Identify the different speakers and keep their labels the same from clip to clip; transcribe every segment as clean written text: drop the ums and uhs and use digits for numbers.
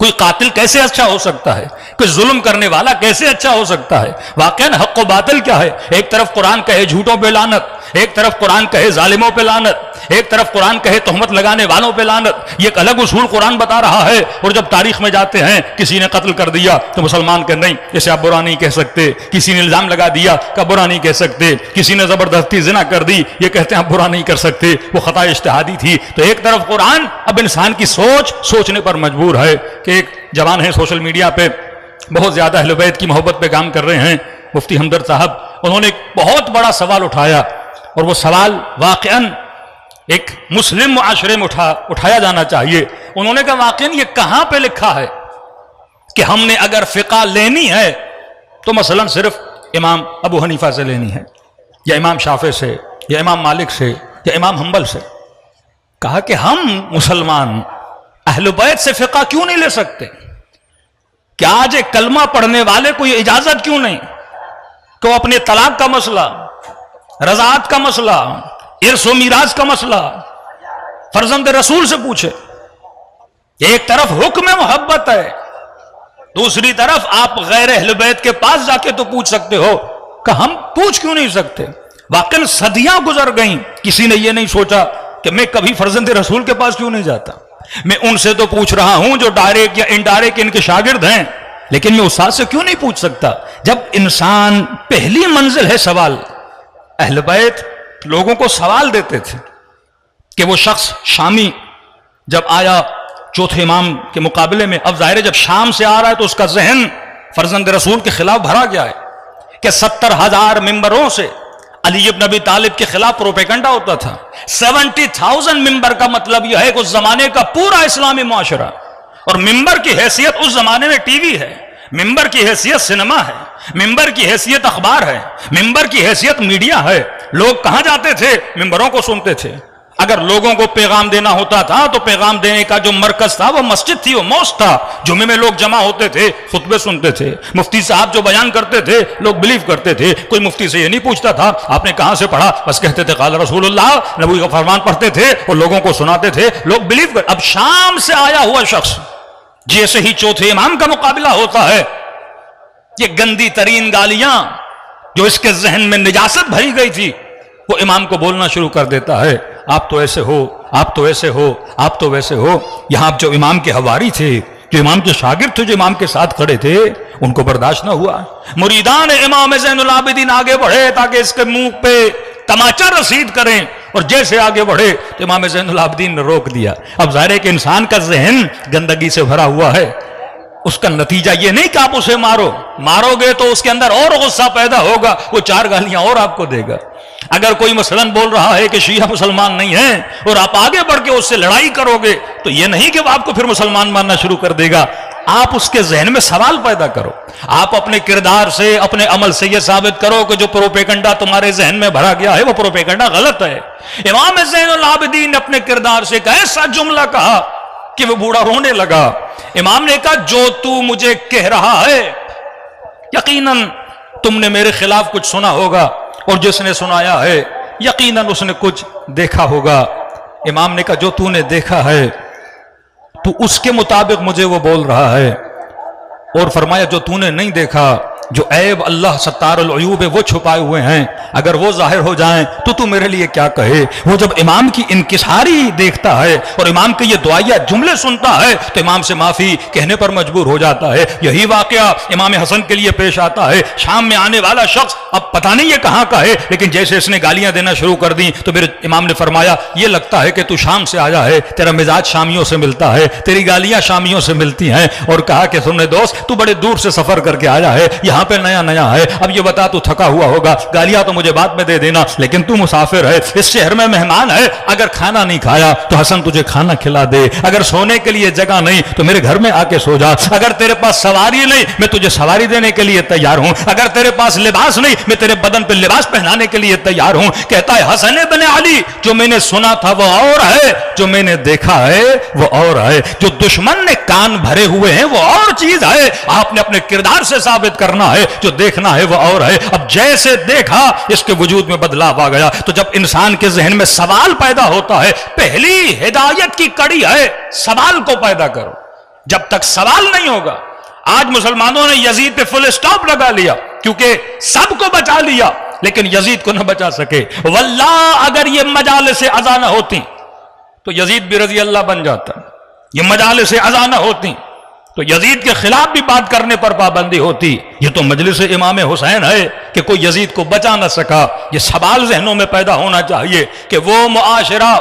Speaker 1: کوئی قاتل کیسے اچھا ہو سکتا ہے؟ کوئی ظلم کرنے والا کیسے اچھا ہو سکتا ہے؟ واقعاً حق و باطل کیا ہے؟ ایک طرف قرآن کہے جھوٹوں پہ لعنت، ایک طرف قرآن کہے ظالموں پہ لعنت، ایک طرف قرآن کہے تہمت لگانے والوں پہ لعنت. یہ ایک الگ اصول قرآن بتا رہا ہے. اور جب تاریخ میں جاتے ہیں کسی نے قتل کر دیا تو مسلمان کہ نہیں اسے آپ برا نہیں کہہ سکتے. کسی نے الزام لگا دیا کہ برا نہیں کہہ سکتے. کسی نے زبردستی زنا کر دی یہ کہتے ہیں آپ برا نہیں کر سکتے، وہ خطا اجتہادی تھی. تو ایک طرف قرآن اب انسان کی سوچنے پر مجبور ہے کہ ایک جوان ہے سوشل میڈیا پہ بہت زیادہ اہل بیت کی محبت پہ کام کر رہے ہیں، مفتی ہمدرد صاحب. انہوں نے ایک بہت بڑا سوال اٹھایا اور وہ سوال واقعاً ایک مسلم معاشرے میں اٹھایا جانا چاہیے. انہوں نے کہا واقعاً یہ کہاں پہ لکھا ہے کہ ہم نے اگر فقہ لینی ہے تو مثلا صرف امام ابو حنیفہ سے لینی ہے یا امام شافعی سے یا امام مالک سے یا امام حنبل سے. کہا کہ ہم مسلمان اہل بیت سے فقہ کیوں نہیں لے سکتے؟ کیا آج ایک کلمہ پڑھنے والے کو یہ اجازت کیوں نہیں کہ وہ اپنے طلاق کا مسئلہ، رضاعت کا مسئلہ، ارث و میراث کا مسئلہ فرزند رسول سے پوچھے؟ ایک طرف حکم محبت ہے، دوسری طرف آپ غیر اہل بیت کے پاس جا کے تو پوچھ سکتے ہو کہ ہم پوچھ کیوں نہیں سکتے؟ واقعاً صدیاں گزر گئیں، کسی نے یہ نہیں سوچا کہ میں کبھی فرزند رسول کے پاس کیوں نہیں جاتا. میں ان سے تو پوچھ رہا ہوں جو ڈائریکٹ یا انڈائریکٹ ان کے شاگرد ہیں، لیکن میں استاد سے کیوں نہیں پوچھ سکتا؟ جب انسان پہلی منزل ہے سوال. اہل بیت لوگوں کو سوال دیتے تھے کہ وہ شخص شامی جب آیا چوتھے امام کے مقابلے میں، اب ظاہر ہے جب شام سے آ رہا ہے تو اس کا ذہن فرزند رسول کے خلاف بھرا گیا ہے کہ 70,000 ممبروں سے علی ابن ابی طالب کے خلاف پروپیگنڈا ہوتا تھا. 70,000 ممبر کا مطلب یہ ہے کہ اس زمانے کا پورا اسلامی معاشرہ، اور ممبر کی حیثیت اس زمانے میں ٹی وی ہے، ممبر کی حیثیت سنیما ہے، ممبر کی حیثیت اخبار ہے، ممبر کی حیثیت میڈیا ہے. لوگ کہاں جاتے تھے؟ ممبروں کو سنتے تھے. اگر لوگوں کو پیغام دینا ہوتا تھا تو پیغام دینے کا جو مرکز تھا وہ مسجد تھی، وہ موسک تھا. جمعے میں لوگ جمع ہوتے تھے، خطبے سنتے تھے، مفتی صاحب جو بیان کرتے تھے لوگ بلیو کرتے تھے. کوئی مفتی سے یہ نہیں پوچھتا تھا آپ نے کہاں سے پڑھا، بس کہتے تھے قال رسول اللہ، نبی کا فرمان پڑھتے تھے اور لوگوں کو سناتے تھے، لوگ بلیو کرتے. اب شام سے آیا ہوا شخص جیسے ہی چوتھے امام کا مقابلہ ہوتا ہے، یہ گندی ترین گالیاں جو اس کے ذہن میں نجاست بھری گئی تھی وہ امام کو بولنا شروع کر دیتا ہے. آپ تو ایسے ہو، آپ تو ایسے ہو، آپ تو ویسے ہو. یہاں جو امام کے حواری تھے، جو امام کے شاگرد تھے، جو امام کے ساتھ کھڑے تھے، ان کو برداشت نہ ہوا. مریدان امام زین العابدین آگے بڑھے تاکہ اس کے منہ پہ تماچا رسید کریں، اور جیسے آگے بڑھے تو امام زین العابدین نے روک دیا. اب ظاہر ہے کہ انسان کا ذہن گندگی سے بھرا ہوا ہے. اس کا نتیجہ یہ نہیں کہ آپ اسے مارو گے تو اس کے اندر اور غصہ پیدا ہوگا، وہ 4 گالیاں اور آپ کو دے گا. اگر کوئی مثلا بول رہا ہے کہ شیعہ مسلمان نہیں ہیں اور آپ آگے بڑھ کے اس سے لڑائی کرو گے تو یہ نہیں کہ وہ آپ کو پھر مسلمان ماننا شروع کر دے گا. آپ اس کے ذہن میں سوال پیدا کرو. آپ اپنے کردار سے، اپنے عمل سے یہ ثابت کرو کہ جو پروپیگنڈا تمہارے ذہن میں بھرا گیا ہے وہ پروپیگنڈا غلط ہے. امام زین العابدین نے اپنے کردار سے ایک ایسا جملہ کہا کہ وہ بوڑھا رونے لگا. امام نے کہا جو تو مجھے کہہ رہا ہے یقیناً تم نے میرے خلاف کچھ سنا ہوگا، اور جس نے سنایا ہے یقیناً اس نے کچھ دیکھا ہوگا. امام نے کہا جو تو نے دیکھا ہے تو اس کے مطابق مجھے وہ بول رہا ہے. اور فرمایا جو تو نے نہیں دیکھا، جو عیب اللہ ستار العیوب ہے وہ چھپائے ہوئے ہیں، اگر وہ ظاہر ہو جائیں تو میرے لیے کیا کہے. وہ جب امام کی انکساری دیکھتا ہے اور امام کے یہ دعائیہ جملے سنتا ہے تو امام سے معافی کہنے پر مجبور ہو جاتا ہے. یہی واقعہ امام حسن کے لیے پیش آتا ہے. شام میں آنے والا شخص اب پتہ نہیں یہ کہاں کا ہے، لیکن جیسے اس نے گالیاں دینا شروع کر دی تو میرے امام نے فرمایا یہ لگتا ہے کہ تو شام سے آیا ہے، تیرا مزاج شامیوں سے ملتا ہے، تیری گالیاں شامیوں سے ملتی ہیں. اور کہا کہ سن دوست تو بڑے دور سے سفر کر کے آیا ہے، یہاں پہ نیا ہے، اب یہ بتا تو تھکا ہوا ہوگا، گالیاں تو مجھے بعد میں دے دینا، لیکن تو مسافر ہے، اس شہر میں مہمان ہے. اگر کھانا نہیں کھایا تو حسن تجھے کھانا کھلا دے. اگر سونے کے لیے جگہ نہیں تو میرے گھر میں آ کے سو جا. اگر تیرے پاس سواری نہیں میں تجھے سواری دینے کے لیے تیار ہوں. اگر تیرے پاس لباس نہیں میں تیرے بدن پہ لباس پہنانے کے لیے تیار ہوں. کہتا ہے حسن بن علی جو میں نے سنا تھا وہ اور ہے، جو میں نے دیکھا ہے وہ اور ہے. جو دشمن نے کان بھرے ہوئے ہیں وہ اور چیز ہے، آپ نے اپنے کردار سے ثابت کرنا ہے، جو دیکھنا ہے وہ اور ہے. اب جیسے دیکھا اس کے وجود میں بدلاؤ آ گیا. تو جب انسان کے ذہن میں سوال پیدا ہوتا ہے، پہلی ہدایت کی کڑی ہے سوال کو پیدا کرو. جب تک سوال نہیں ہوگا. آج مسلمانوں نے یزید پہ فل اسٹاپ لگا لیا کیونکہ سب کو بچا لیا لیکن یزید کو نہ بچا سکے. واللہ اگر یہ مجالس اذا نہ ہوتی تو یزید بھی رضی اللہ بن جاتا. یہ مجالس اذا نہ ہوتی تو یزید کے خلاف بھی بات کرنے پر پابندی ہوتی. یہ تو مجلس امام حسین ہے کہ کوئی یزید کو بچا نہ سکا. یہ سوال ذہنوں میں پیدا ہونا چاہیے کہ وہ معاشرہ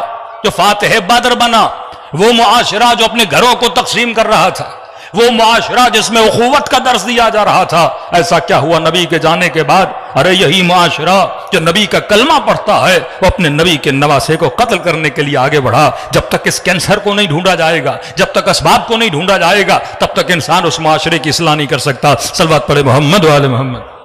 Speaker 1: جو فاتح بدر بنا، وہ معاشرہ جو اپنے گھروں کو تقسیم کر رہا تھا، وہ معاشرہ جس میں اخوت کا درس دیا جا رہا تھا، ایسا کیا ہوا نبی کے جانے کے بعد؟ ارے یہی معاشرہ جو نبی کا کلمہ پڑھتا ہے وہ اپنے نبی کے نواسے کو قتل کرنے کے لیے آگے بڑھا. جب تک اس کینسر کو نہیں ڈھونڈا جائے گا، جب تک اسباب کو نہیں ڈھونڈا جائے گا، تب تک انسان اس معاشرے کی اصلاح نہیں کر سکتا. صلوات پڑھے محمد و آل محمد.